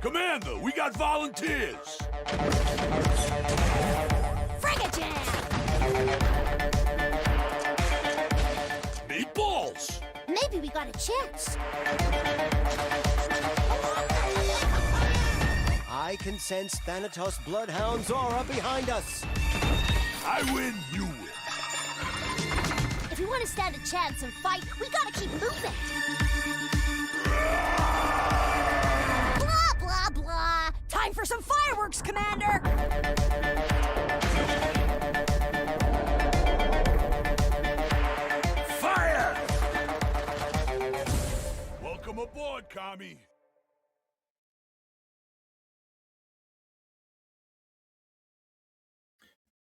Commander, we got volunteers. Freakish! Meatballs. Maybe we got a chance. I can sense Thanatos bloodhounds aura behind us. I win, you win. If we want to stand a chance and fight, we gotta keep moving. Blah, blah, blah. Time for some fireworks, Commander. Fire! Welcome aboard, Kami.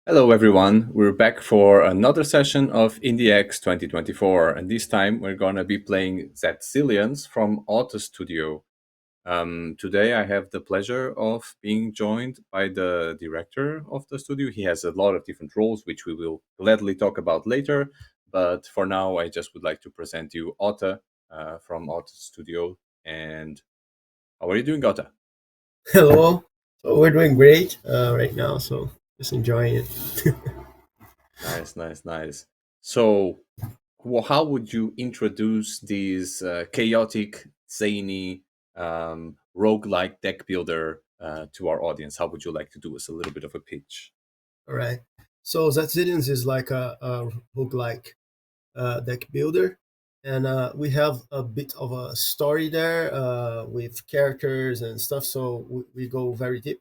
Hello everyone, we're back for another session of IndieX 2024, and this time we're gonna be playing Zet Zillions from Auto Studio. Today I have the pleasure of being joined by the director of the studio. He has a lot of different roles, which we will gladly talk about later, but for now I just would like to present you Otto from Auto Studio. And how are you doing, Otto? Hello. So we're doing great right now, so just enjoying it. Nice. So, how would you introduce this chaotic, zany, roguelike deck builder to our audience? How would you like to do us a little bit of a pitch? All right. So Zet Zillions is like a roguelike deck builder, and we have a bit of a story there with characters and stuff. So we go very deep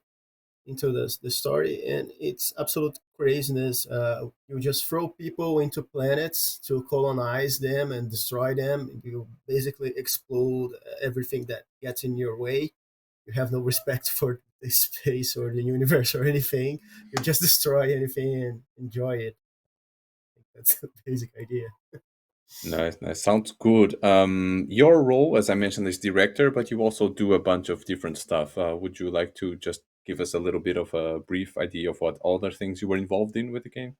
into the story, and it's absolute craziness. You just throw people into planets to colonize them and destroy them. You basically explode everything that gets in your way. You have no respect for the space or the universe or anything. You just destroy anything and enjoy it. I think that's the basic idea. Nice. Sounds good. Your role, as I mentioned, is director, but you also do a bunch of different stuff. Would you like to just give us a little bit of a brief idea of what other things you were involved in with the game?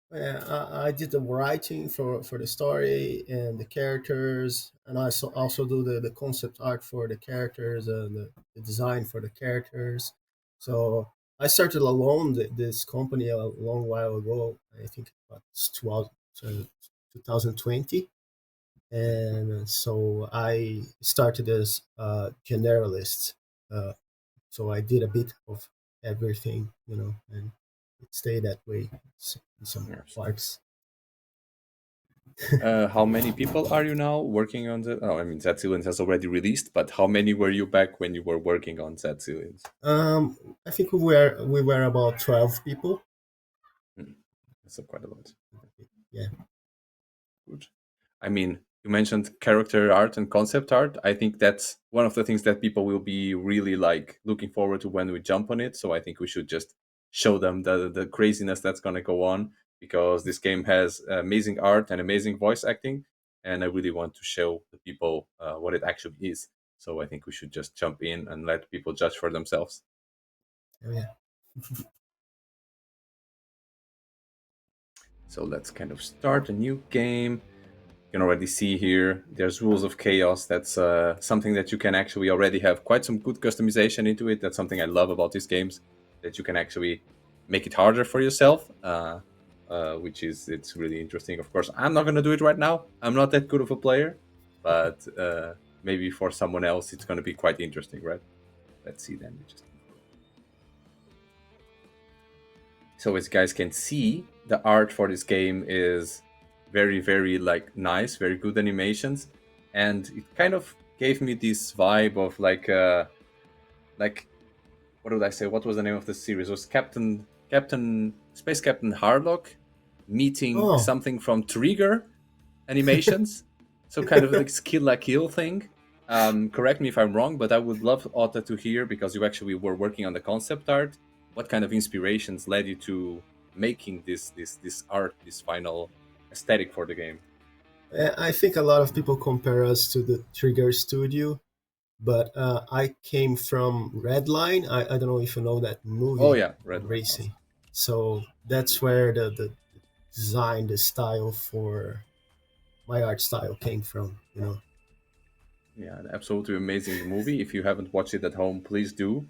Yeah, I did the writing for the story and the characters, and I also do the concept art for the characters and the design for the characters. So I started alone this company a long while ago. I think about 2020, and so I started as a generalist. Uh, so I did a bit of everything, and it stayed that way in some Yes. parts. How many people are you now working on the? Oh, I mean, Zet Zillions has already released, but how many were you back when you were working on Zet Zillions? I think we were about 12 people. That's quite a lot. Yeah. Good. I mean, you mentioned character art and concept art. I think that's one of the things that people will be really like looking forward to when we jump on it. So I think we should just show them the craziness that's going to go on, because this game has amazing art and amazing voice acting, and I really want to show the people what it actually is. So I think we should just jump in and let people judge for themselves. Oh, yeah. So let's kind of start a new game. You can already see here there's rules of chaos. That's something that you can actually already have quite some good customization into it. That's something I love about these games, that you can actually make it harder for yourself, which is, it's really interesting. Of course, I'm not going to do it right now. I'm not that good of a player, but maybe for someone else it's going to be quite interesting, right? Let's see then. So as you guys can see, the art for this game is very like nice, very good animations, and it kind of gave me this vibe of like what would I say? What was the name of the series? It was Space Captain Harlock meeting Oh. something from Trigger animations. So kind of like Kill la Kill thing. Correct me if I'm wrong, but I would love Otto to hear, because you actually were working on the concept art. What kind of inspirations led you to making this art, this final aesthetic for the game? I think a lot of people compare us to the Trigger Studio, but I came from Redline. I don't know if you know that movie. Oh yeah, Red Racing. So that's where the design, the style for my art style came from. Yeah, an absolutely amazing movie. If you haven't watched it at home, please do.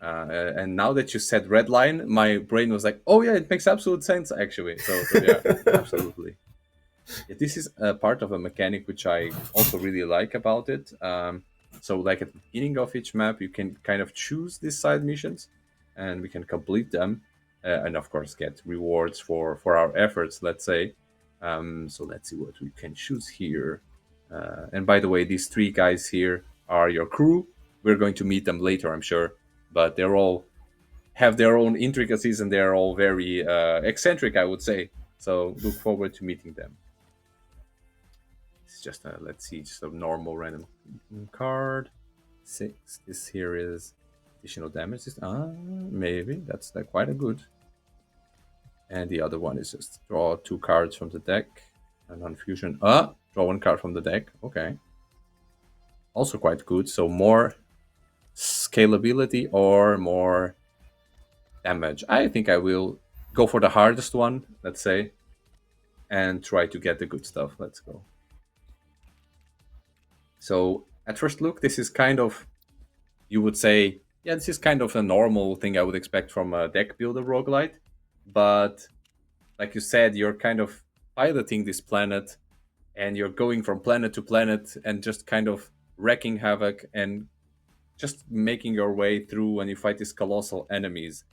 And now that you said red line, my brain was like, "Oh yeah, it makes absolute sense actually." So yeah, absolutely. Yeah, this is a part of a mechanic which I also really like about it. So like at the beginning of each map, you can kind of choose these side missions, and we can complete them, and of course get rewards for our efforts. Let's say. So let's see what we can choose here. And by the way, these three guys here are your crew. We're going to meet them later, I'm sure, but they're all have their own intricacies and they're all very eccentric, I would say. So look forward to meeting them. It's just a, let's see, just a normal random card. 6. This here is additional damage. Maybe that's quite a good. And the other one is just draw 2 cards from the deck. And on fusion, draw 1 card from the deck. Okay. Also quite good. So more scalability or more damage. I think I will go for the hardest one, let's say, and try to get the good stuff. Let's go. So at first look, this is kind of, you would say, yeah, this is kind of a normal thing I would expect from a deck builder roguelite. But like you said, you're kind of piloting this planet and you're going from planet to planet and just kind of wreaking havoc and just making your way through when you fight these colossal enemies.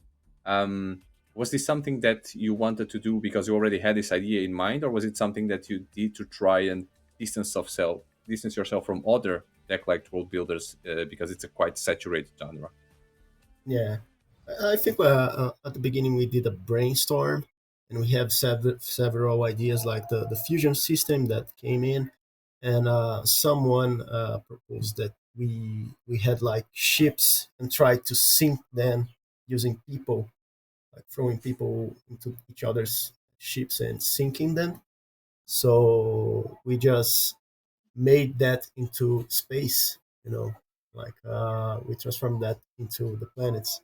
Was this something that you wanted to do because you already had this idea in mind, or was it something that you did to try and distance yourself from other deck-like role builders because it's a quite saturated genre? Yeah, I think at the beginning we did a brainstorm, and we have several ideas like the fusion system that came in, and someone proposed that we had like ships and tried to sink them using people, like throwing people into each other's ships and sinking them. So we just made that into space, like we transformed that into the planets.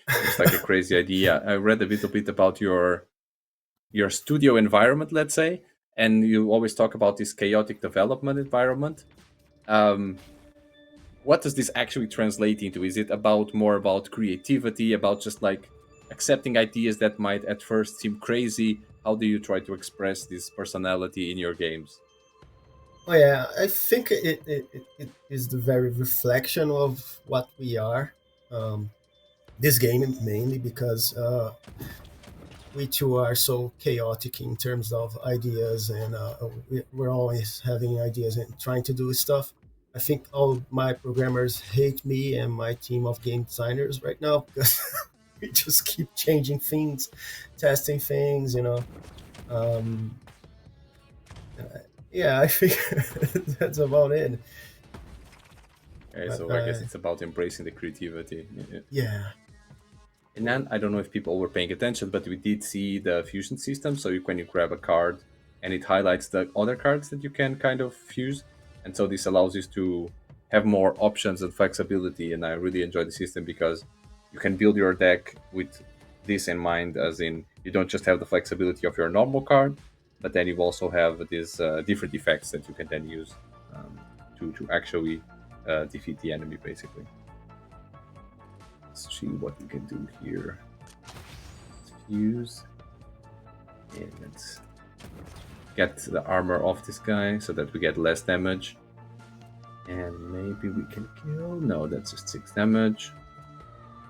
It's like a crazy idea. I read a little bit about your studio environment, let's say, and you always talk about this chaotic development environment. Um, what does this actually translate into? Is it more about creativity, about just like accepting ideas that might at first seem crazy? How do you try to express this personality in your games? Oh yeah, I think it is the very reflection of what we are. Um, this game mainly because we two are so chaotic in terms of ideas, and we're always having ideas and trying to do stuff. I think all my programmers hate me and my team of game designers right now because we just keep changing things, testing things. Um, yeah, I think that's about it. Okay, But so I guess it's about embracing the creativity. yeah, And then I don't know if people were paying attention, but we did see the fusion system. So when you grab a card and it highlights the other cards that you can kind of fuse. And so this allows you to have more options and flexibility. And I really enjoy the system because you can build your deck with this in mind, as in you don't just have the flexibility of your normal card, but then you also have these different effects that you can then use to actually defeat the enemy, basically. Let's see what we can do here. Let's fuse. And let's get the armor off this guy so that we get less damage. And maybe we can kill. No, that's just 6 damage.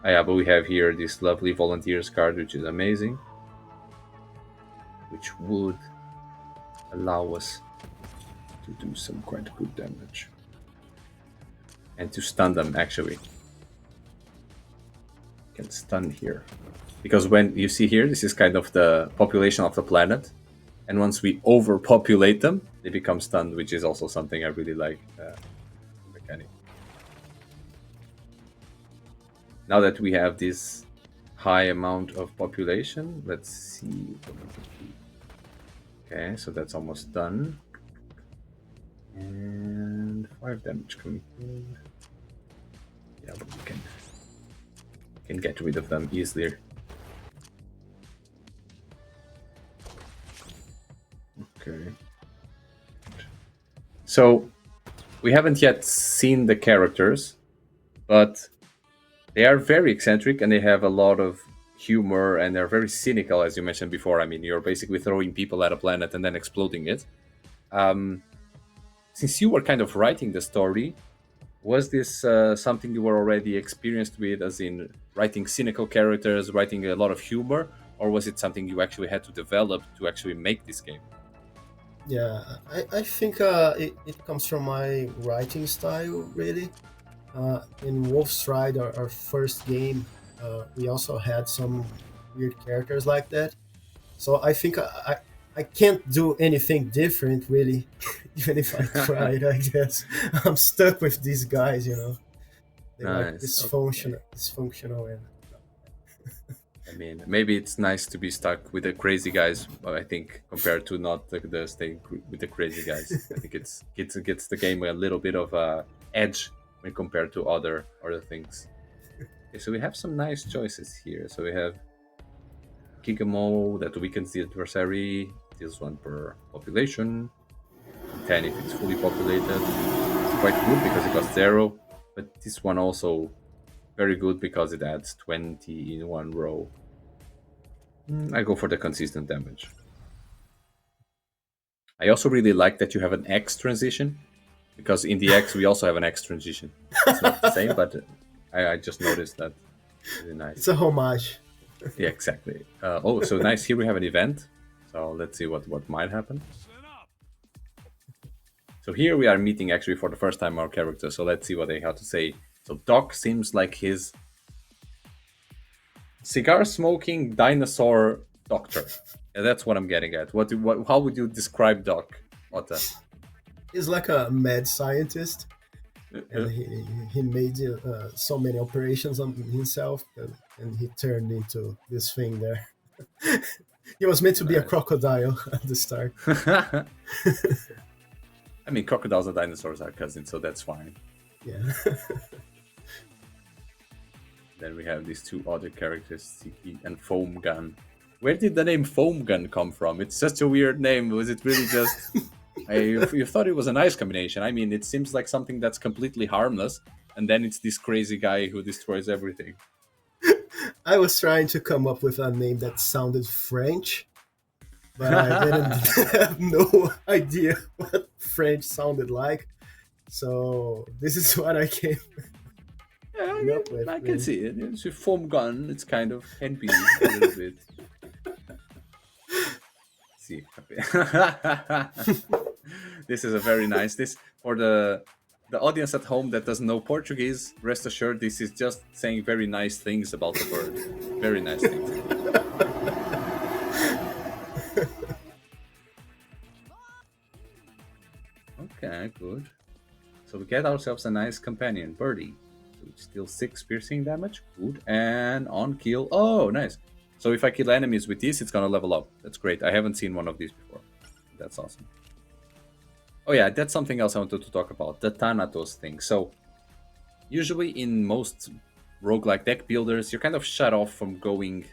Yeah, but we have here this lovely volunteers card, which is amazing. Which would allow us to do some quite good damage. And to stun them, actually. Can stun here, because when you see here, this is kind of the population of the planet, and once we overpopulate them, they become stunned, which is also something I really like mechanic. Now that we have this high amount of population, let's see. Okay, so that's almost done, and 5 damage coming in. Yeah, but we can get rid of them easily. Okay. So we haven't yet seen the characters, but they are very eccentric and they have a lot of humor and they're very cynical, as you mentioned before. I mean, you're basically throwing people at a planet and then exploding it. Since you were kind of writing the story, was this something you were already experienced with, as in writing cynical characters, writing a lot of humor, or was it something you actually had to develop to actually make this game? Yeah, I think it comes from my writing style, really. In Wolf's Ride, our first game, we also had some weird characters like that. So I think I can't do anything different, really, even if I tried, I guess. I'm stuck with these guys, you know. They're like Nice. Okay. dysfunctional, and I mean, maybe it's nice to be stuck with the crazy guys. I think compared to not the staying with the crazy guys. I think it gets the game a little bit of a edge when compared to other things. Okay, so we have some nice choices here. So we have Gigamo that weakens the adversary, deals 1 per population, 10 if it's fully populated. It's quite good because it costs 0, but this one also very good because it adds 20 in 1 row. I go for the consistent damage. I also really like that you have an X transition, because in the X we also have an X transition. It's not the same, but I just noticed that. Really nice. it's a homage. Yeah, exactly. Oh, so nice. Here we have an event. So let's see what might happen. So here we are meeting actually for the first time our character. So let's see what they have to say. So Doc seems like his cigar smoking dinosaur doctor. Yeah, that's what I'm getting at. How would you describe Doc, Otta? He's like a mad scientist, and he made so many operations on himself, and he turned into this thing there. He was meant to be a Nice. crocodile at the start. I mean, crocodiles and dinosaurs are cousins, so that's fine. Yeah. Then we have these 2 other characters, Siki and Foam Gun. Where did the name Foam Gun come from? It's such a weird name. Was it really just... you thought it was a nice combination. I mean, it seems like something that's completely harmless, and then it's this crazy guy who destroys everything. I was trying to come up with a name that sounded French, but I didn't have no idea what French sounded like. So this is what I came Yeah, up with. I can really. see it. It's a foam gun. It's kind of can be a little bit. See, this is a very nice. This for the audience at home that doesn't know Portuguese. Rest assured, this is just saying very nice things about the bird. Very nice things. Okay, good. So we get ourselves a nice companion, Birdie. So it's still 6 piercing damage. Good. And on kill. Oh, nice. So if I kill enemies with this, it's gonna level up. That's great. I haven't seen one of these before. That's awesome. Oh yeah, that's something else I wanted to talk about. The Thanatos thing. So usually in most roguelike deck builders, you're kind of shut off from going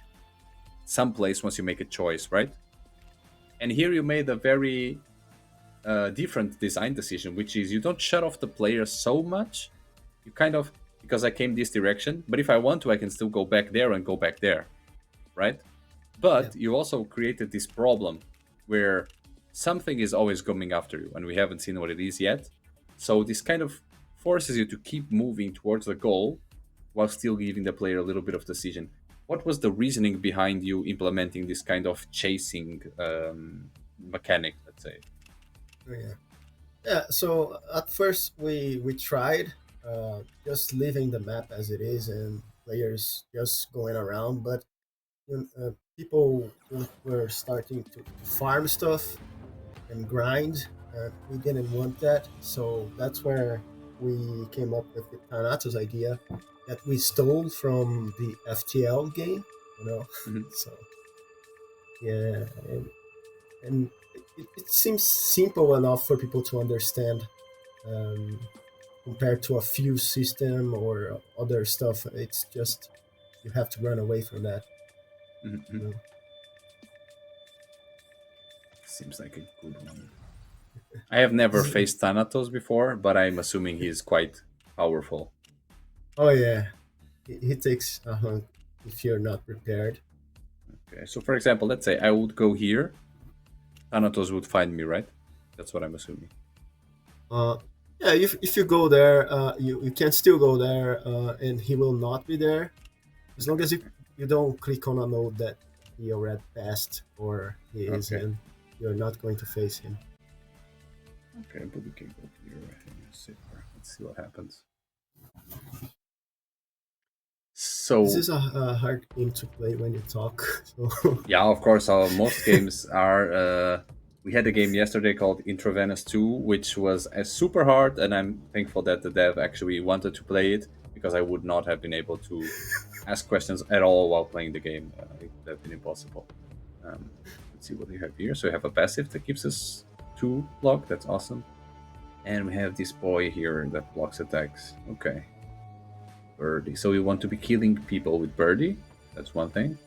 someplace once you make a choice, right? And here you made a very different design decision, which is you don't shut off the player so much. You kind of, because I came this direction, but if I want to, I can still go back there and go back there, right? But you also created this problem where something is always coming after you, and we haven't seen what it is yet. So this kind of forces you to keep moving towards the goal while still giving the player a little bit of decision. What was the reasoning behind you implementing this kind of chasing mechanic, let's say? Yeah. So at first we tried just leaving the map as it is and players just going around, but people were starting to farm stuff and grind. We didn't want that, so that's where we came up with the Thanatos idea that we stole from the FTL game, you know. Mhm. So yeah, and it seems simple enough for people to understand. Um, Compared to a fuse system or other stuff, it's just you have to run away from that. Mhm. You know? Seems like a good one. I have never faced Thanatos before, but I'm assuming he's quite powerful. Oh yeah, he takes a hunk if you're not prepared. Okay, so for example, let's say I would go here, Thanatos would find me, right? That's what I'm assuming. Uh, yeah, if you go there, you can still go there, and he will not be there as long as you don't click on a node that he already passed or he is Okay. in. You're not going to face him. Okay, but we can go here. Let's see what happens. So This is a hard game to play when you talk. So yeah, of course, most games are. We had a game yesterday called Intravenous 2, which was super hard, and I'm thankful that the dev actually wanted to play it because I would not have been able to ask questions at all while playing the game. It would have been impossible. Let's see what we have here. So we have a passive that gives us 2 block. That's awesome. And we have this boy here that blocks attacks. Okay. Birdie. So we want to be killing people with Birdie. That's one thing.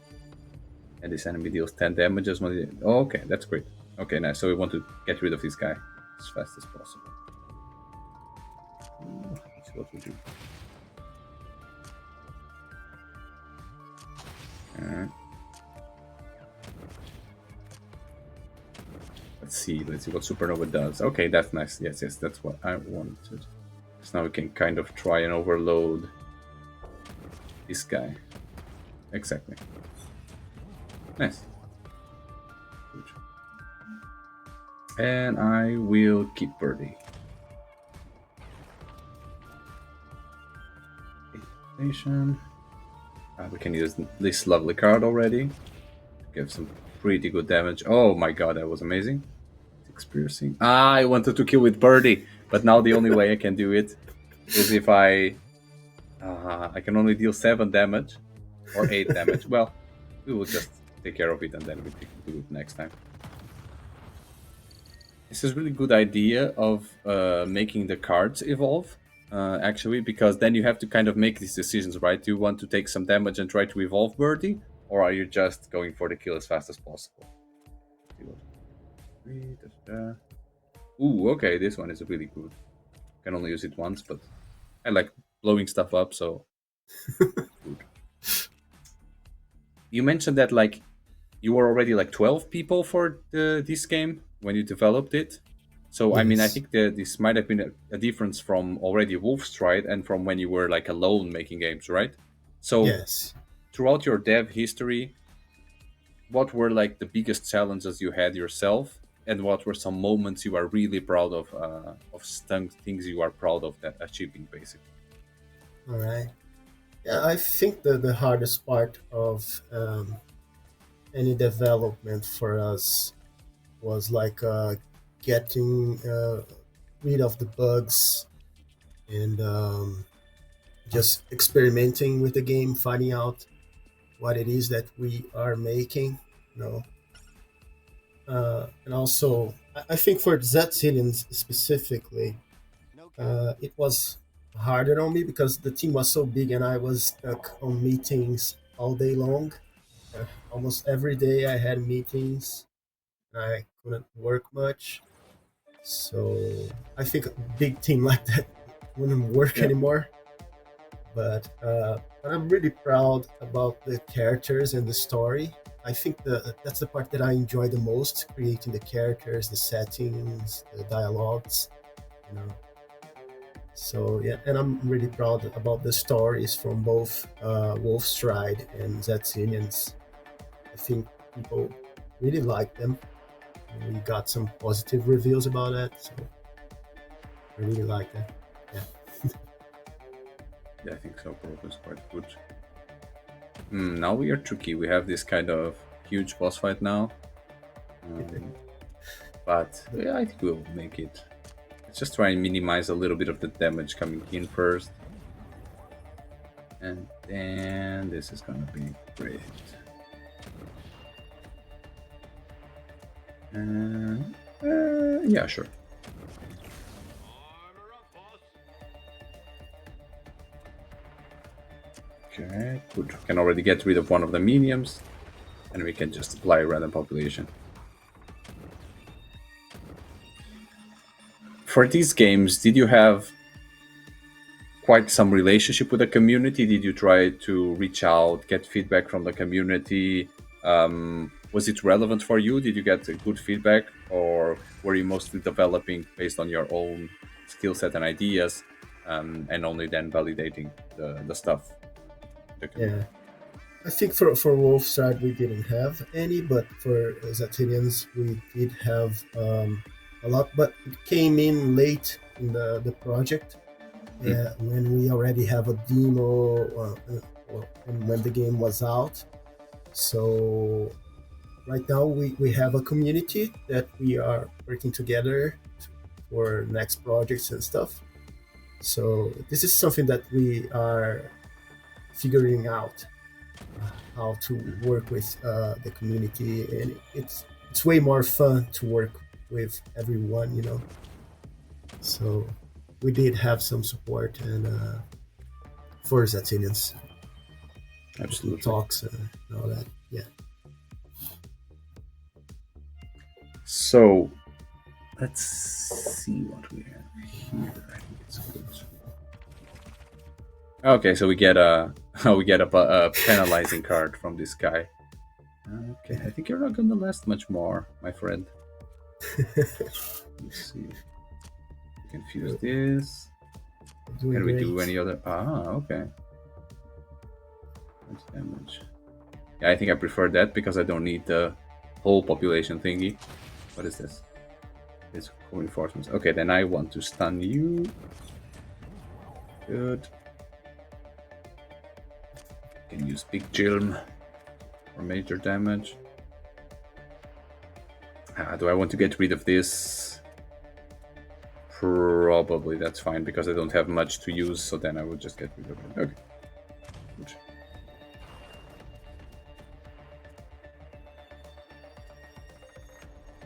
And this enemy deals 10 damage as one. Oh, okay, that's great. Okay, nice. So we want to get rid of this guy as fast as possible. Let's see what we do. Let's see what Supernova does. Okay, that's nice. Yes, that's what I wanted. So now we can kind of try and overload this guy. Exactly. Nice. Good. And I will keep Birdie. Station. We can use this lovely card already. Give some pretty good damage. Oh my god, that was amazing. Experiencing. I wanted to kill with Birdie, but now the only way I can do it is if I can only deal 7 damage or 8 damage. Well, we will just take care of it and then we do it next time. This is a really good idea of making the cards evolve, actually, because then you have to kind of make these decisions, right? Do you want to take some damage and try to evolve Birdie, or are you just going for the kill as fast as possible? Ooh, okay, this one is really good. Can only use it once, but I like blowing stuff up, so good. You mentioned that like you were already like 12 people for this game when you developed it. So yes. I mean, I think this might have been a difference from already Wolfstride and from when you were like alone making games, right? So yes. Throughout your dev history, what were like the biggest challenges you had yourself, and what were some moments you are really proud of things you are proud of that achieving, basically? All right. Yeah, I think the hardest part of any development for us was like getting rid of the bugs and just experimenting with the game, finding out what it is that we are making, you know. And also, I think for Zet Zillions specifically, it was harder on me because the team was so big and I was stuck on meetings all day long. Almost every day I had meetings. I couldn't work much. So I think a big team like that wouldn't work anymore. But I'm really proud about the characters and the story. I think that's the part that I enjoy the most, creating the characters, the settings, the dialogues, you know. So yeah, and I'm really proud about the stories from both Wolfstride and Zet Zillions. I think people really like them. We got some positive reviews about that, so I really like that. Yeah. Yeah, I think so. Both is quite good. Now we are tricky. We have this kind of huge boss fight now. But yeah, I think we'll make it. Let's just try and minimize a little bit of the damage coming in first. And then this is gonna be great. Yeah, sure. Okay, good. We can already get rid of one of the minions, and we can just apply random population. for these games, did you have quite some relationship with the community? Did you try to reach out, get feedback from the community? Was it relevant for you? Did you get good feedback, or were you mostly developing based on your own skill set and ideas, and only then validating the stuff? Yeah. I think for Wolf's side we didn't have any, but for Zet Zillions we did have a lot, but it came in late in the project. When we already have a demo and when the game was out. So right now we have a community that we are working together for next projects and stuff. So this is something that we are figuring out how to work with the community, and it's way more fun to work with everyone, you know. So we did have some support and for Zet Zillions. Absolutely. Talks and all that. Yeah. So let's see what we have here. I think it's good. Okay, so we get a penalizing card from this guy. Okay, I think you're not gonna last much more, my friend. Let's see. We can fuse this. Can we do any other? Okay. That's damage. Yeah, I think I prefer that because I don't need the whole population thingy. What is this? It's reinforcements. Okay, then I want to stun you. Good. Can use Big Gilm for major damage. Do I want to get rid of this? Probably that's fine because I don't have much to use, so then I will just get rid of it. Okay. Good.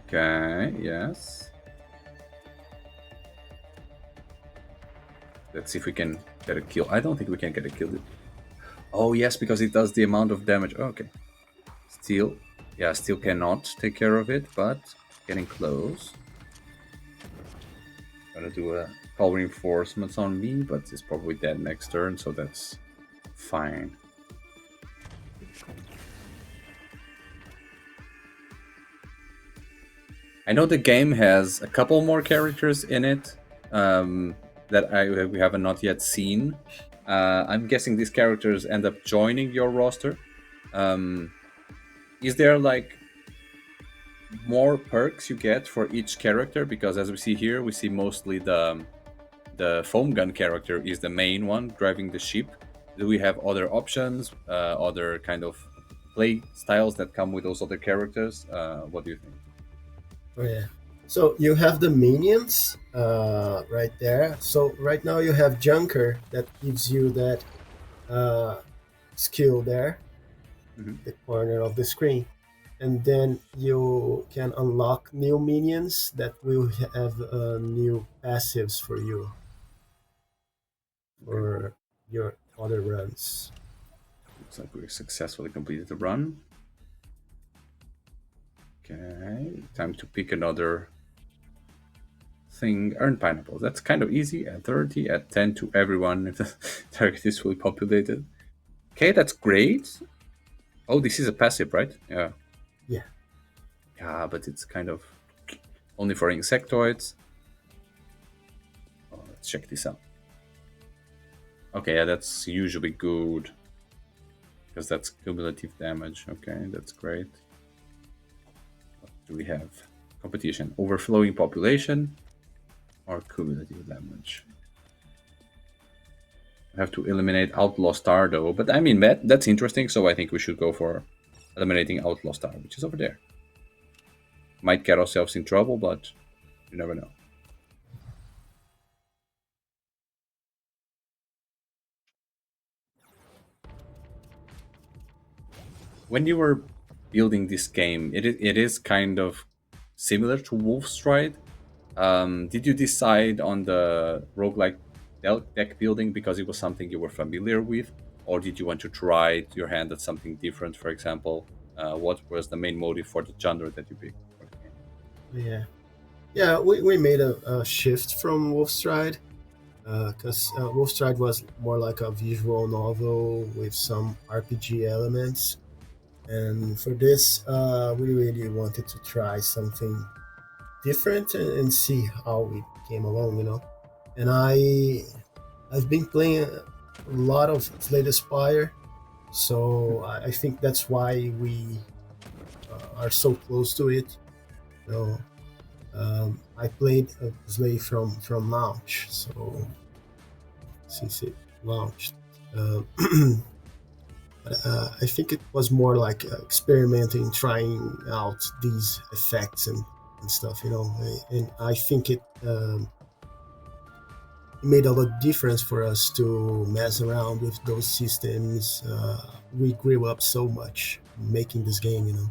Okay, yes. Let's see if we can get a kill. I don't think we can get a kill. Oh, yes, because it does the amount of damage. Oh, okay. Still, yeah, still cannot take care of it, but getting close. Gonna do a call reinforcements on me, but it's probably dead next turn, so that's fine. I know the game has a couple more characters in it that we haven't not yet seen. I'm guessing these characters end up joining your roster. Is there like more perks you get for each character? Because as we see here, we see mostly the foam gun character is the main one driving the ship. Do we have other options, other kind of play styles that come with those other characters? What do you think? Oh yeah. So you have the minions right there. So right now you have Junker that gives you that skill there, the corner of the screen. And then you can unlock new minions that will have new passives for you for your other runs. Looks like we successfully completed the run. Okay, time to pick another thing. Earn pineapples. That's kind of easy. At 30, at 10 to everyone if the target is fully populated. Okay, that's great. Oh, this is a passive, right? Yeah. Yeah. Yeah, but it's kind of only for insectoids. Oh, let's check this out. Okay, yeah, that's usually good because that's cumulative damage. Okay, that's great. What do we have? Competition. Overflowing population or cumulative damage. I have to eliminate Outlaw Star though, but I mean that's interesting, so I think we should go for eliminating Outlaw Star, which is over there. Might get ourselves in trouble, but you never know. When you were building this game, it is kind of similar to Wolf's Ride. Did you decide on the roguelike deck building because it was something you were familiar with, or did you want to try your hand at something different? For example, what was the main motive for the genre that you picked? Yeah. Yeah, we made a shift from Wolfstride because Wolfstride was more like a visual novel with some RPG elements. And for this, we really wanted to try something different and see how we came along, you know. And I've been playing a lot of Slay the Spire, so I think that's why we are so close to it. You know, I played Slay from launch, so since it launched. Uh, I think it was more like experimenting, trying out these effects and stuff, you know. And I think it made a lot of difference for us to mess around with those systems. We grew up so much making this game, you know.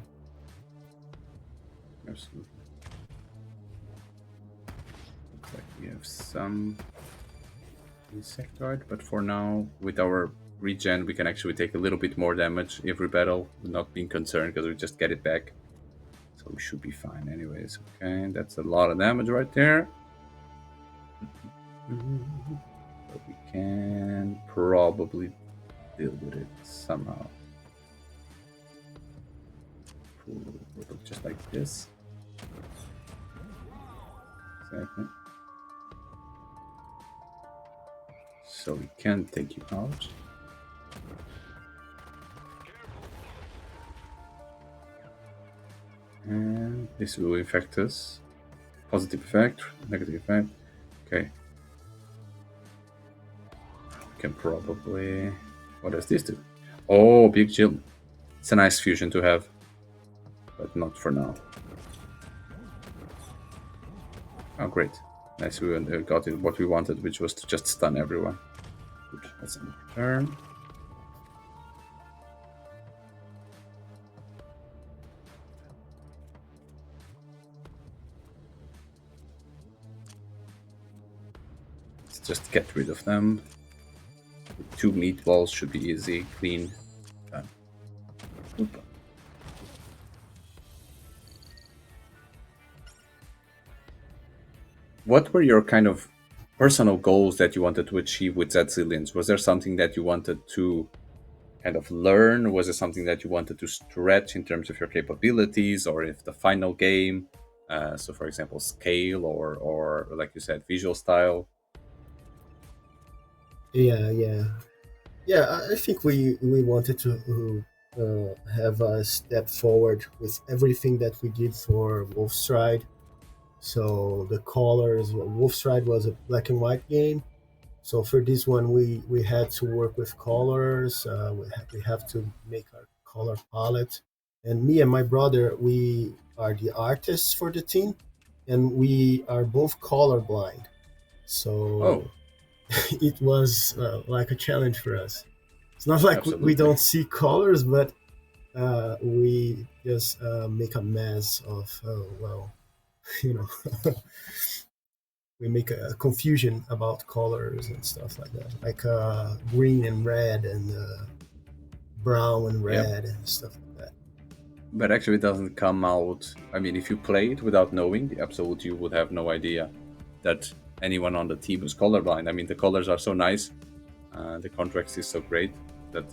Absolutely. Looks like we have some insectoid, but for now, with our regen, we can actually take a little bit more damage every battle, not being concerned because we just get it back. So we should be fine anyways. Okay, that's a lot of damage right there. But we can probably deal with it somehow. Look just like this. Exactly. So we can take you out. And this will infect us. Positive effect, negative effect. Okay. We can probably... What does this do? Oh, big gym. It's a nice fusion to have. But not for now. Oh, great. Nice, we got it what we wanted, which was to just stun everyone. Good, that's a turn. Let's just get rid of them. 2 meatballs should be easy, clean, done. Oop. What were your kind of personal goals that you wanted to achieve with Zet Zillions? Was there something that you wanted to kind of learn? Was it something that you wanted to stretch in terms of your capabilities, or if the final game? So, for example, scale or like you said, visual style. Yeah. I think we wanted to have a step forward with everything that we did for Wolfstride. So the colors, Wolfstride was a black and white game. So for this one, we had to work with colors. We have to make our color palette. And me and my brother, we are the artists for the team, and we are both colorblind. Oh, So it was like a challenge for us. It's not like we absolutely. don't see colors, but we just make a mess of, well, you know, we make a confusion about colors and stuff like that, like green and red and brown and Yeah. red and stuff like that. But actually, it doesn't come out. I mean, if you play it without knowing the absolute, you would have no idea that anyone on the team is colorblind. I mean, the colors are so nice, the contrast is so great that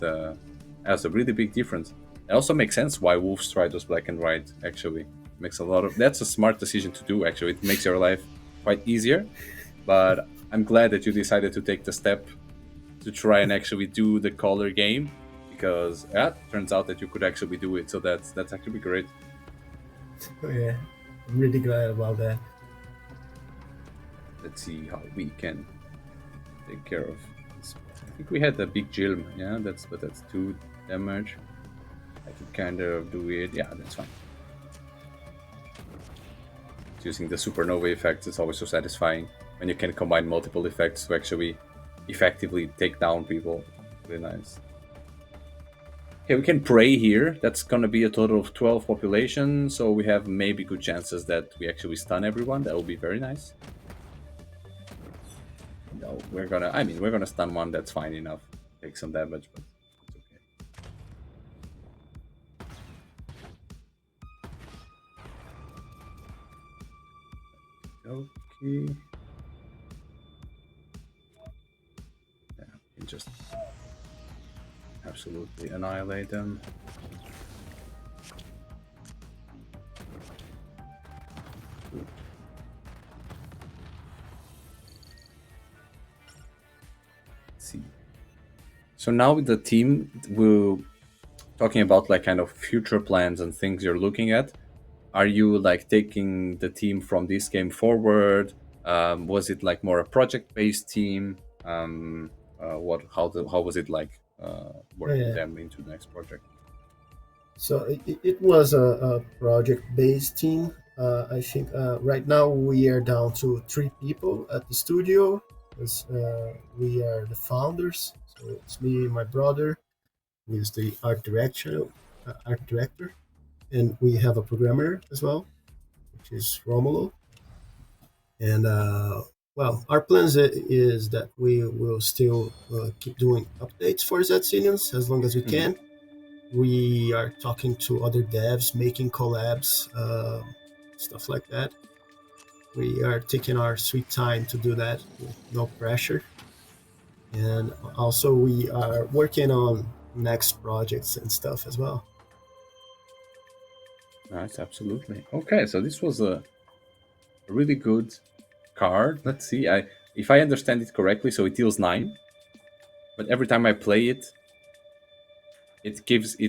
has a really big difference. It also makes sense why Wolfstride was black and white. Actually, makes a lot of. That's a smart decision to do. Actually, it makes your life quite easier. But I'm glad that you decided to take the step to try and actually do the color game, because yeah, it turns out that you could actually do it. So that's actually great. Oh, yeah, I'm really glad about that. Let's see how we can take care of this. I think we had a big Jilm, yeah, that's 2 damage. I can kind of do it, yeah, that's fine. Using the supernova effects is always so satisfying when you can combine multiple effects to actually effectively take down people. Really nice. Okay, we can pray here. That's gonna be a total of 12 population, so we have maybe good chances that we actually stun everyone. That will be very nice. No, we're gonna stun one. That's fine enough. Take some damage, but it's okay. Okay. Yeah, we can just absolutely annihilate them. Let's see. So now with the team, we're talking about like kind of future plans and things you're looking at. Are you like taking the team from this game forward? Was it like more a project-based team? How was it like working Yeah. them into the next project? So it was a project-based team. I think right now we are down to 3 people at the studio. Because, we are the founders. So it's me, my brother, who is the art director, and we have a programmer as well, which is Romulo. And well, our plans is that we will still keep doing updates for Zet Zillions as long as we Mhm. can. We are talking to other devs, making collabs, stuff like that. We are taking our sweet time to do that with no pressure. And also, we are working on next projects and stuff as well. Nice, absolutely. Okay, so this was a really good card. Let's see. If I understand it correctly, so it deals 9, but every time I play it, it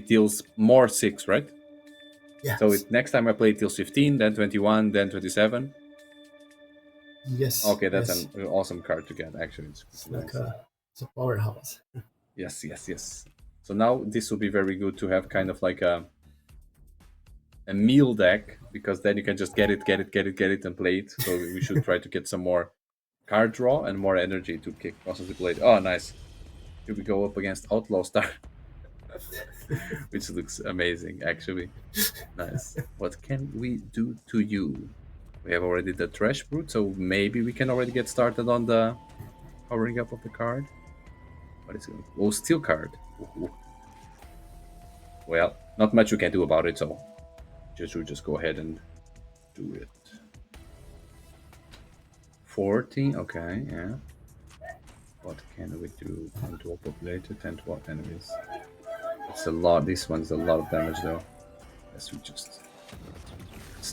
deals more 6, right? So Yes. next time I play it deals 15, then 21, then 27. Yes. Okay, that's Yes. an awesome card to get. Actually, It's really like nice. it's a powerhouse. Yes, yes, yes. So now this will be very good to have kind of like a meal deck, because then you can just get it, and play it. So we should try to get some more card draw and more energy to kick constantly play it. Oh, nice. Here we go up against Outlaw Star, which looks amazing, actually. Nice. What can we do to you? We have already the Trash Brute, so maybe we can already get started on the powering up of the card. What is it? Oh, Steel card. Ooh. Well, not much we can do about it, so just go ahead and do it. 14, okay, yeah. What can we do? 10 to all populated, 10 to all enemies. It's a lot. This one's a lot of damage, though. Let's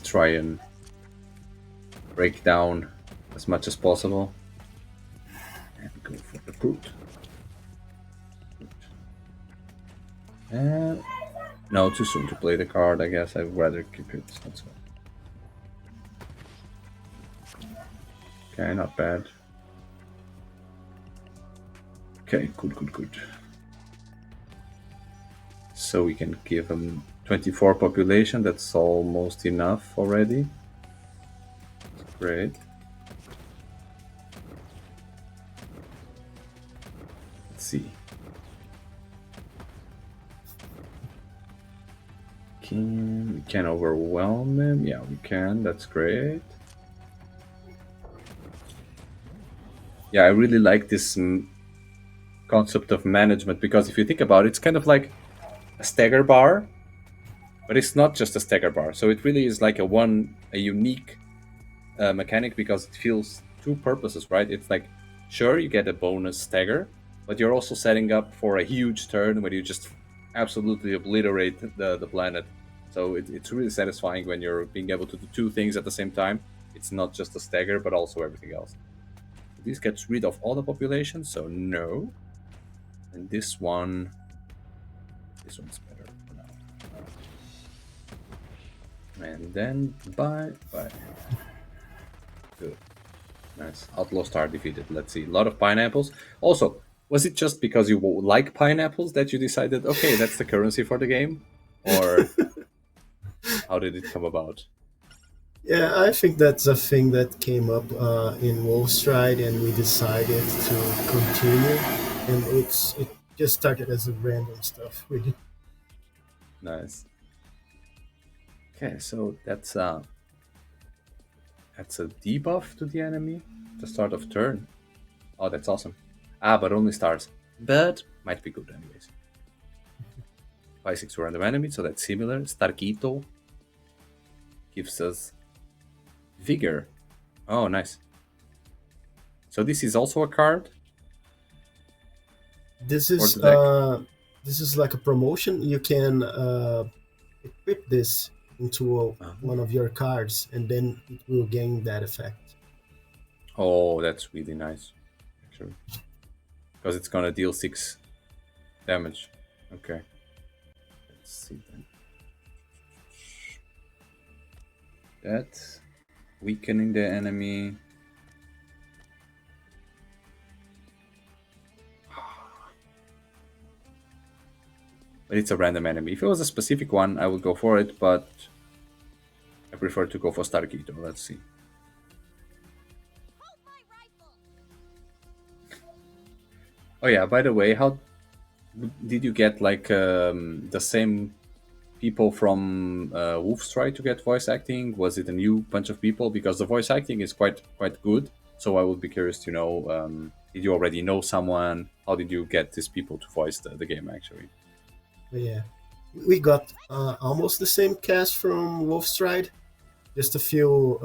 try and break down as much as possible. And go for the brute. No, too soon to play the card, I guess. I'd rather keep it. Let's go. Okay, not bad. Okay, good. So we can give him 24 population. That's almost enough already. Great. Let's see. We can overwhelm him. Yeah, we can. That's great. Yeah, I really like this concept of management, because if you think about it, it's kind of like a stagger bar, but it's not just a stagger bar. So it really is like a unique mechanic, because it fills two purposes, right? It's like, sure, you get a bonus stagger, but you're also setting up for a huge turn where you just absolutely obliterate the planet. So it's really satisfying when you're being able to do two things at the same time. It's not just a stagger, but also everything else. This gets rid of all the population, so no. And this one's better for now. And then bye. Good. Nice. Outlaw Star defeated. Let's see. A lot of pineapples. Also, was it just because you like pineapples that you decided, okay, that's the currency for the game? Or how did it come about? Yeah, I think that's a thing that came up in Wolfstride, and we decided to continue. And it just started as a random stuff, really. Nice. Okay, so that's a debuff to the enemy at the start of turn. Oh, that's awesome. But only stars. But might be good anyways. 5/6 to random enemy, so that's similar. Starquito gives us Vigor. Oh, nice. So this is also a card This for is the deck? like a promotion. You can equip this into Uh-huh. one of your cards, and then it will gain that effect. Oh, that's really nice, actually. Because it's gonna deal 6 damage. Okay. Let's see then. That. Weakening the enemy. But it's a random enemy. If it was a specific one, I would go for it, but I prefer to go for Starkeeper. Let's see. Hold my rifle. Oh yeah, by the way, how did you get like the same people from Wolfstrike to get voice acting? Was it a new bunch of people? Because the voice acting is quite good. So I would be curious to know, did you already know someone? How did you get these people to voice the game actually? But yeah, we got almost the same cast from Wolfstride. Just a few,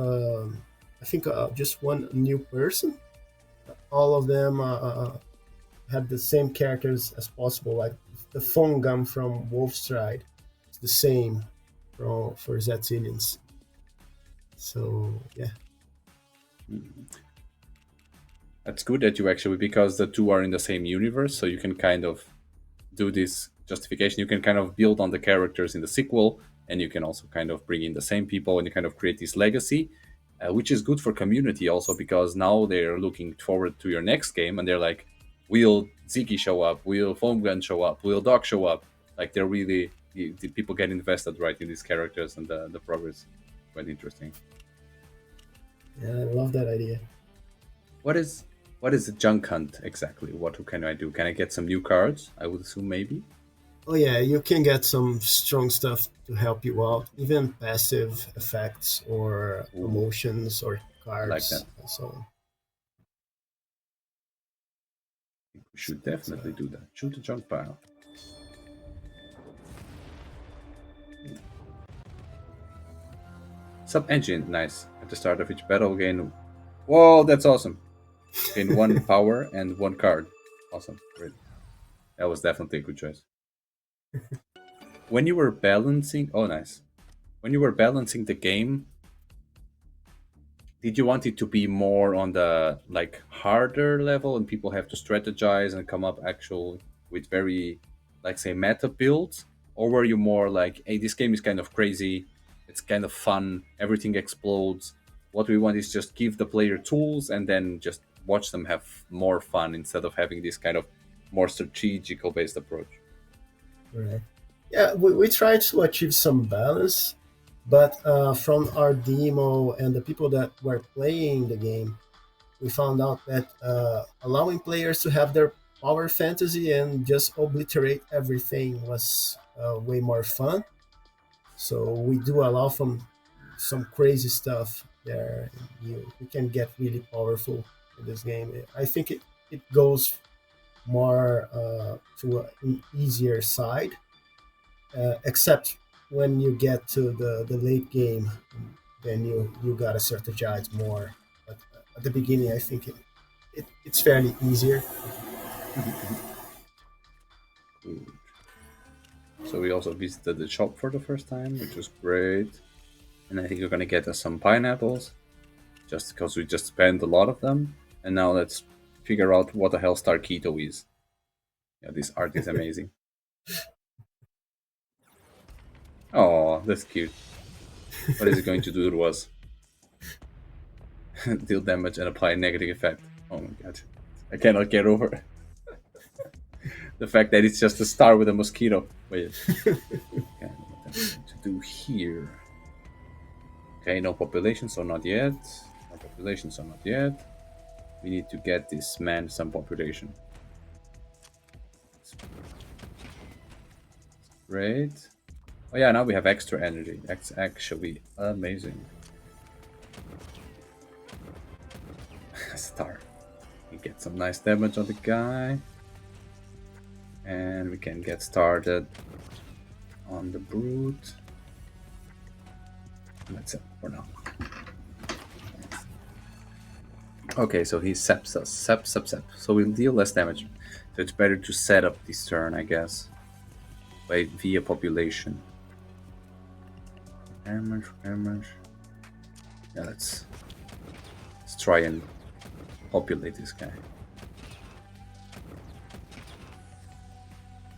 I think, just one new person. All of them had the same characters as possible. Like the phone gun from Wolfstride, it's the same for Zet Zillions. So yeah, That's good that you actually, because the two are in the same universe, so you can kind of do this justification. You can kind of build on the characters in the sequel, and you can also kind of bring in the same people, and you kind of create this legacy, which is good for community also, because now they're looking forward to your next game, and they're like, will Ziggy show up? Will Foam Gun show up? Will Doc show up? Like they're really, the people get invested right in these characters, and the progress. Quite interesting. yeah, I love that idea. What is a junk hunt exactly? What can I do? Can I get some new cards? I would assume maybe. Oh yeah, you can get some strong stuff to help you out, even passive effects or Ooh, promotions or I like that. cards and so on. We should So, definitely do that. Shoot the junk pile. Sub engine, nice. At the start of each battle, gain. Whoa, that's awesome. Gain 1 power and 1 card. Awesome, great. That was definitely a good choice. When you were balancing, oh nice. When you were balancing the game, did you want it to be more on the like harder level and people have to strategize and come up actual with very like say meta builds, or were you more like, hey, this game is kind of crazy, it's kind of fun, everything explodes, what we want is just give the player tools and then just watch them have more fun instead of having this kind of more strategical based approach? right. Yeah, we tried to achieve some balance, but from our demo and the people that were playing the game, we found out that allowing players to have their power fantasy and just obliterate everything was way more fun. So we do allow from some crazy stuff there. You can get really powerful in this game. I think it goes more to an easier side, except when you get to the late game, then you gotta strategize more. But at the beginning, I think it's fairly easier. Good. So we also visited the shop for the first time, which was great. And I think you're gonna get us some pineapples, just because we just spent a lot of them. And now let's figure out what the hell Star Keto is. Yeah, this art is amazing. Oh, that's cute. What is it going to do to us? Deal damage and apply negative effect. Oh my god. I cannot get over the fact that it's just a star with a mosquito. Wait. Okay, what I'm going to do here. Okay, no population, so not yet. No population, so not yet. We need to get this man some population. Great. Oh yeah, now we have extra energy. That's actually amazing. Star. We get some nice damage on the guy. And we can get started on the brute. That's it for now. Okay, so he seps us. Sep. So we'll deal less damage. So it's better to set up this turn, I guess. Via population. Damage. Yeah, let's try and populate this guy.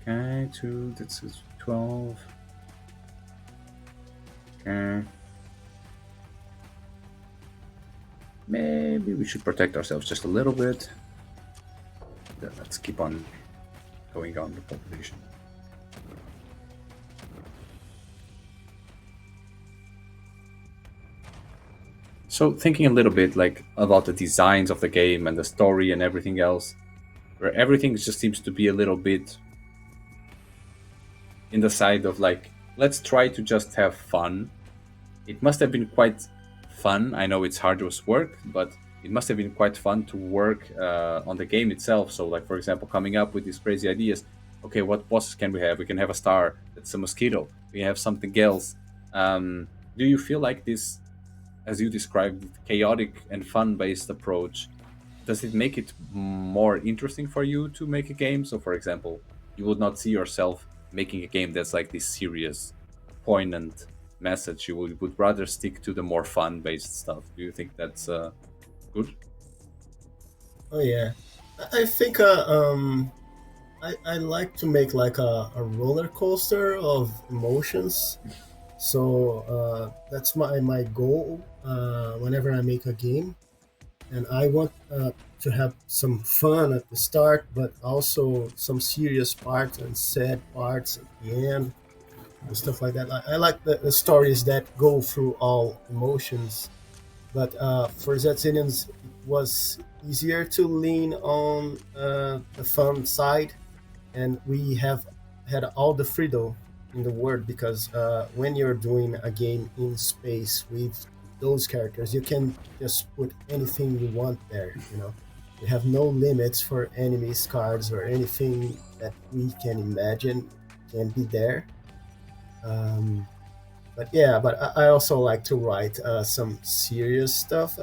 Okay, 2, that's 12. Okay. Maybe we should protect ourselves just a little bit. Then let's keep on going on the population. So thinking a little bit like about the designs of the game and the story and everything else, where everything just seems to be a little bit in the side of like, let's try to just have fun. It must have been quite fun. I know it's hardest work, but it must have been quite fun to work on the game itself. So like, for example, coming up with these crazy ideas. Okay, what bosses can we have? We can have a star. That's a mosquito. We have something else. Do you feel like this, as you described, chaotic and fun-based approach, does it make it more interesting for you to make a game? So, for example, you would not see yourself making a game that's like this serious, poignant message. You would rather stick to the more fun-based stuff. Do you think that's good? Oh yeah, I think I like to make like a roller coaster of emotions. So that's my goal whenever I make a game, and I want to have some fun at the start, but also some serious parts and sad parts at the end and stuff like that. I like the stories that go through all emotions, but for Zet Zillions, it was easier to lean on the fun side, and we have had all the freedom in the world because when you're doing a game in space with those characters, you can just put anything you want there. You have no limits for enemies, cards, or anything that we can imagine can be there. Um, but yeah, but I also like to write some serious stuff.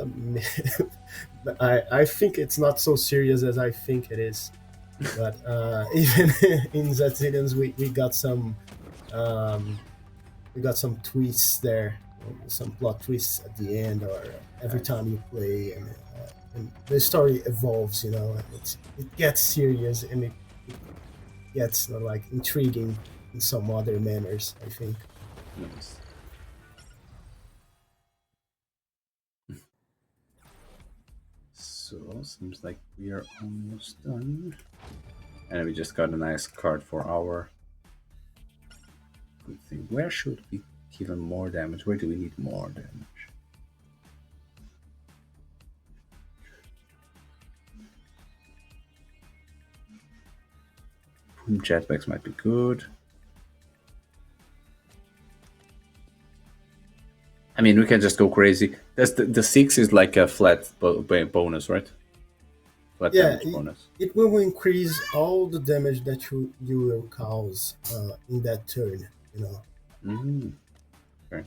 But I think it's not so serious as I think it is. But even in Zet Zillions, um, we got some twists there, some plot twists at the end, or every time you play, and the story evolves. It gets serious, and it gets like intriguing in some other manners, I think. Nice. So, seems like we are almost done. And we just got a nice card for our good thing. Where should we give him more damage? Where do we need more damage? Boom jetpacks might be good. I mean, we can just go crazy. That's the 6 is like a flat bonus, right? Flat Yeah, damage bonus. it will increase all the damage that you will cause in that turn. Okay.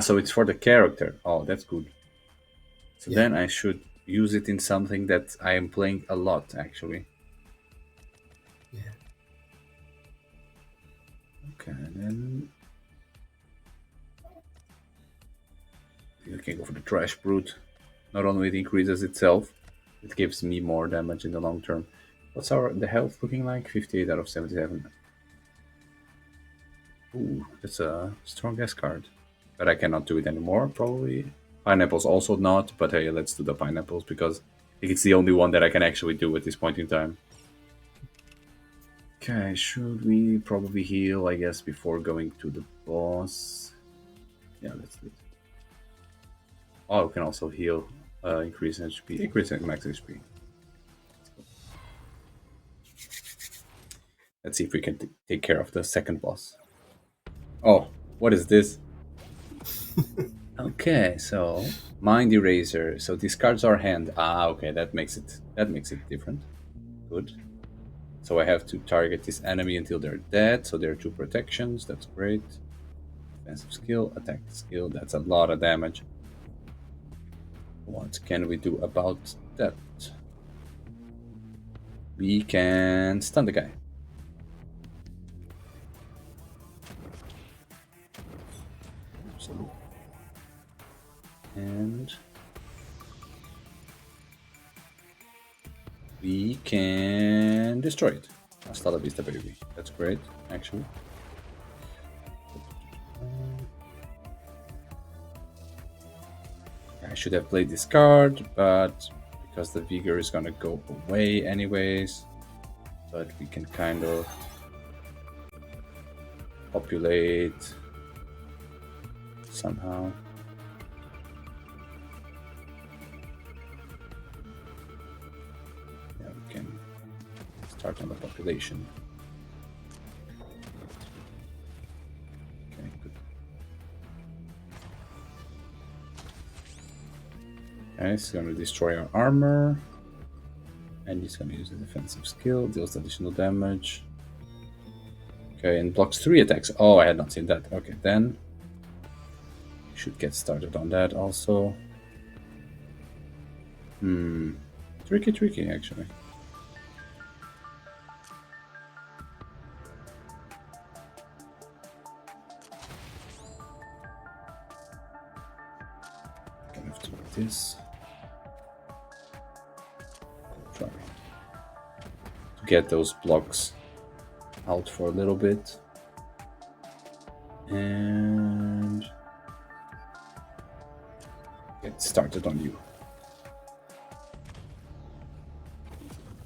So it's for the character. Oh, that's good. So Yeah. then I should use it in something that I am playing a lot, actually. Yeah. Okay, then you can go for the Trash Brute. Not only it increases itself, it gives me more damage in the long term. What's the health looking like? 58 out of 77. Ooh, that's a strong S card. But I cannot do it anymore, probably. Pineapples also not, but hey, let's do the pineapples because I think it's the only one that I can actually do at this point in time. Okay, should we probably heal, I guess, before going to the boss? Yeah, let's do it. Oh, we can also heal, increase HP, increase max HP. Let's see if we can take care of the second boss. Oh, what is this? Okay, so Mind Eraser. So discards our hand. Okay, that makes it different. Good. So I have to target this enemy until they're dead. So there are 2 protections. That's great. Defensive skill, attack skill. That's a lot of damage. What can we do about that? We can stun the guy. Absolutely. And we can destroy it. Hasta la vista, baby. That's great, actually. I should have played this card, but because the vigor is gonna go away anyways, but we can kind of populate somehow. Yeah, we can start on the population. Okay, good. Okay, it's gonna destroy our armor. And he's gonna use a defensive skill, deals additional damage. Okay, and blocks 3 attacks. Oh, I had not seen that. Okay, then we should get started on that also. Tricky, actually. Gonna have to do this. Try to get those blocks out for a little bit. And get started on you.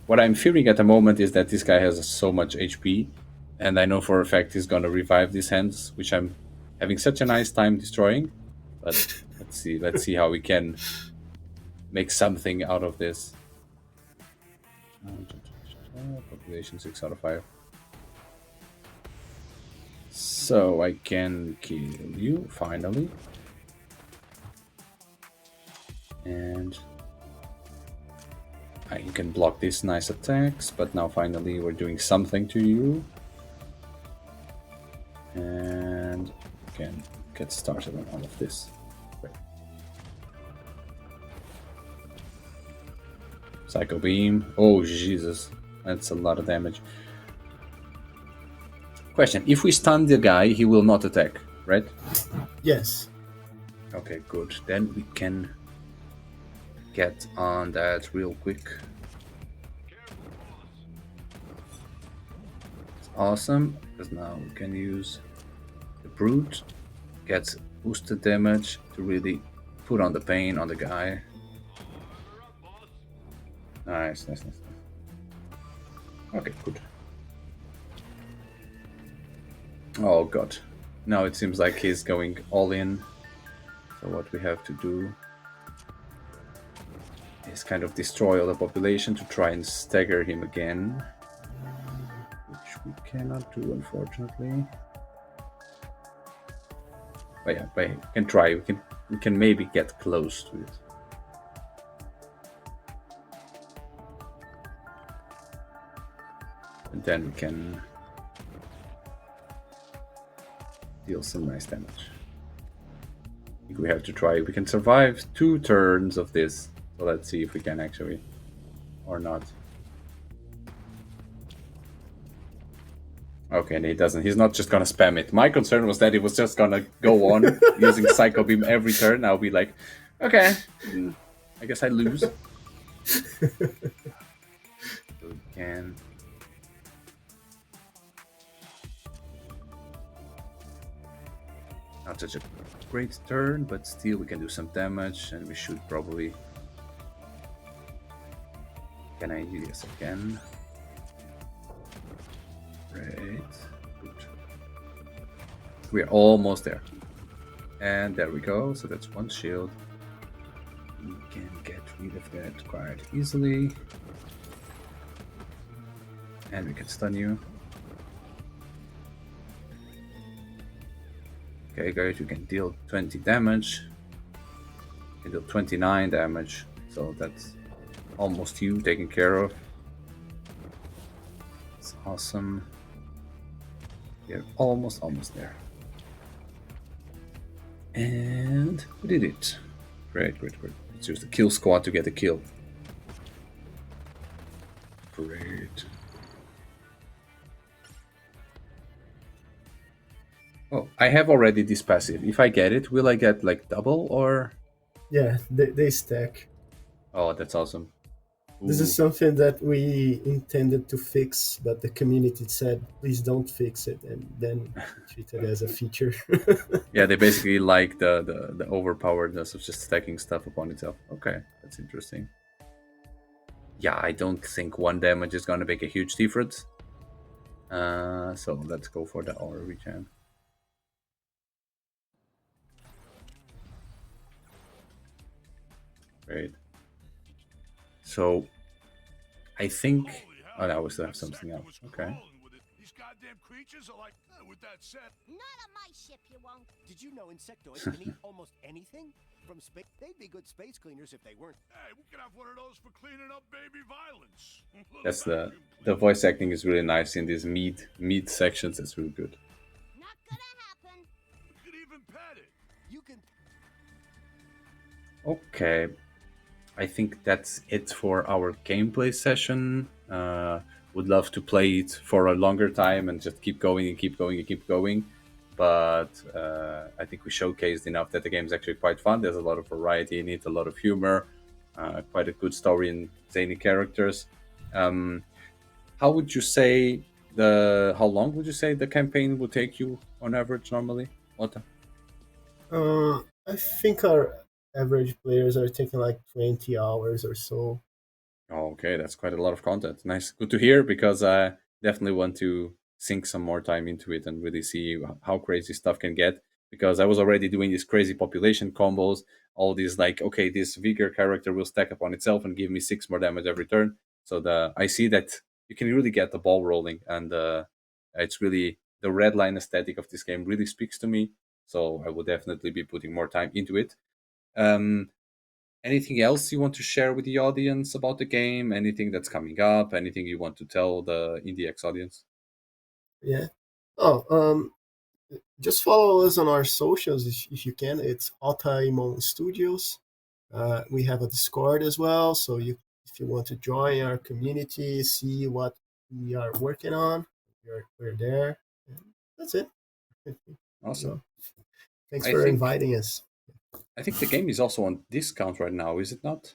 What I'm fearing at the moment is that this guy has so much HP, and I know for a fact he's gonna revive these hands, which I'm having such a nice time destroying. But let's see how we can make something out of this. Population 6 out of 5. So I can kill you finally. And you can block these nice attacks, but now finally we're doing something to you. And we can get started on all of this. Great. Psycho Beam. Oh, Jesus. That's a lot of damage. Question. If we stun the guy, he will not attack, right? Yes. Okay, good. Then we can get on that real quick. It's awesome, because now we can use the Brute. Gets boosted damage to really put on the pain on the guy. Nice. Okay, good. Oh god. Now it seems like he's going all in. So what we have to do is kind of destroy all the population to try and stagger him again. Which we cannot do, unfortunately. But yeah, we can try. We can maybe get close to it. And then we can deal some nice damage. I think we have to try. We can survive 2 turns of this. So let's see if we can actually, or not. Okay, and he doesn't. He's not just gonna spam it. My concern was that he was just gonna go on using Psycho Beam every turn. I'll be like, okay, I guess I lose. So we can. Not such a great turn, but still we can do some damage, and we should probably. Can I? Yes, I can. Great. Good. We're almost there. And there we go. So that's 1 shield. We can get rid of that quite easily. And we can stun you. Okay, guys, you can deal 20 damage. You can deal 29 damage. So that's almost you taken care of. It's awesome. We're almost there. And we did it. Great. Let's use the kill squad to get a kill. Great. Oh, I have already this passive. If I get it, will I get like double or? Yeah, they stack. Oh, that's awesome. This is something that we intended to fix, but the community said, please don't fix it, and then treat it as a feature. Yeah, they basically like the overpoweredness of just stacking stuff upon itself. Okay, that's interesting. Yeah, I don't think 1 damage is gonna make a huge difference. So let's go for the aura regen. Great. So I think. Oh, no, we still have something else. Okay. These goddamn creatures are like, with that said, Not on my ship, you won't. Did you know insectoids can eat almost anything? From space, they'd be good space cleaners if they weren't. hey, we could have one of those for cleaning up baby violence. That's the voice acting is really nice in these meat sections. It's really good. Not gonna happen. You could even pet it. You can. Okay, I think that's it for our gameplay session. Would love to play it for a longer time and just keep going and keep going and keep going. But I think we showcased enough that the game is actually quite fun. There's a lot of variety in it, a lot of humor, quite a good story and zany characters. How would you say how long would you say the campaign would take you on average normally, Otto? I think our average players are taking like 20 hours or so. Oh, okay, that's quite a lot of content. Nice, good to hear, because I definitely want to sink some more time into it and really see how crazy stuff can get. Because I was already doing these crazy population combos, all these like, okay, this vigor character will stack upon itself and give me 6 more damage every turn. So I see that you can really get the ball rolling, and it's really the red line aesthetic of this game really speaks to me. So I will definitely be putting more time into it. Anything else you want to share with the audience about the game? Anything that's coming up? Anything you want to tell the IndieX audience? Yeah. Just follow us on our socials if you can. It's IMON Studios. We have a Discord as well, so if you want to join our community, see what we are working on, we're there. And that's it. Awesome. So, thanks I for think- inviting us. I think the game is also on discount right now, is it not?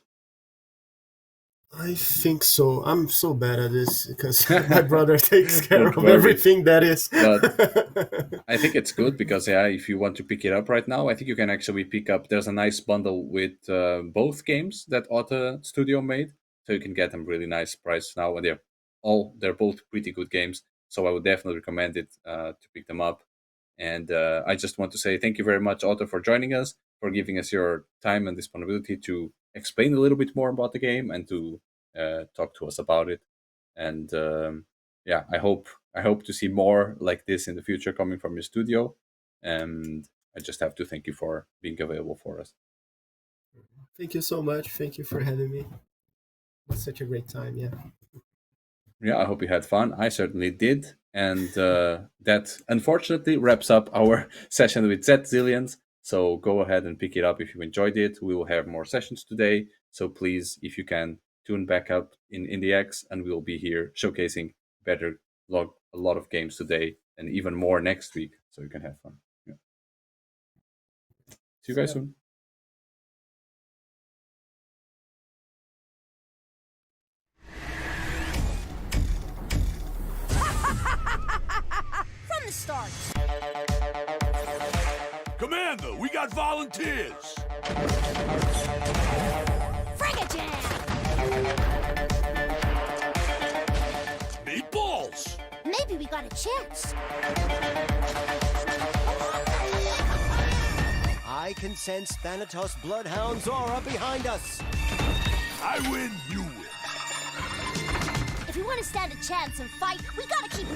I think so. I'm so bad at this because my brother takes care Don't of worry. everything that is. But I think it's good because, yeah, if you want to pick it up right now, I think you can actually pick up. There's a nice bundle with both games that Otto Studio made, so you can get them really nice price now, and they're both pretty good games. So I would definitely recommend it to pick them up. And I just want to say thank you very much, Otto, for joining us, for giving us your time and disponibility to explain a little bit more about the game and to talk to us about it. And yeah, I hope to see more like this in the future coming from your studio. And I just have to thank you for being available for us. Thank you so much. Thank you for having me. It's such a great time. Yeah. Yeah, I hope you had fun. I certainly did. And that unfortunately wraps up our session with Zet Zillions. So go ahead and pick it up if you enjoyed it. We will have more sessions today. So please, if you can, tune back up in IndieX, and we will be here showcasing a lot of games today and even more next week. So you can have fun. Yeah. See you guys soon. From the start. Commander, we got volunteers. Freakish. Meatballs. Maybe we got a chance. I can sense Thanatos bloodhounds aura behind us. I win, you win. If we want to stand a chance and fight, we gotta keep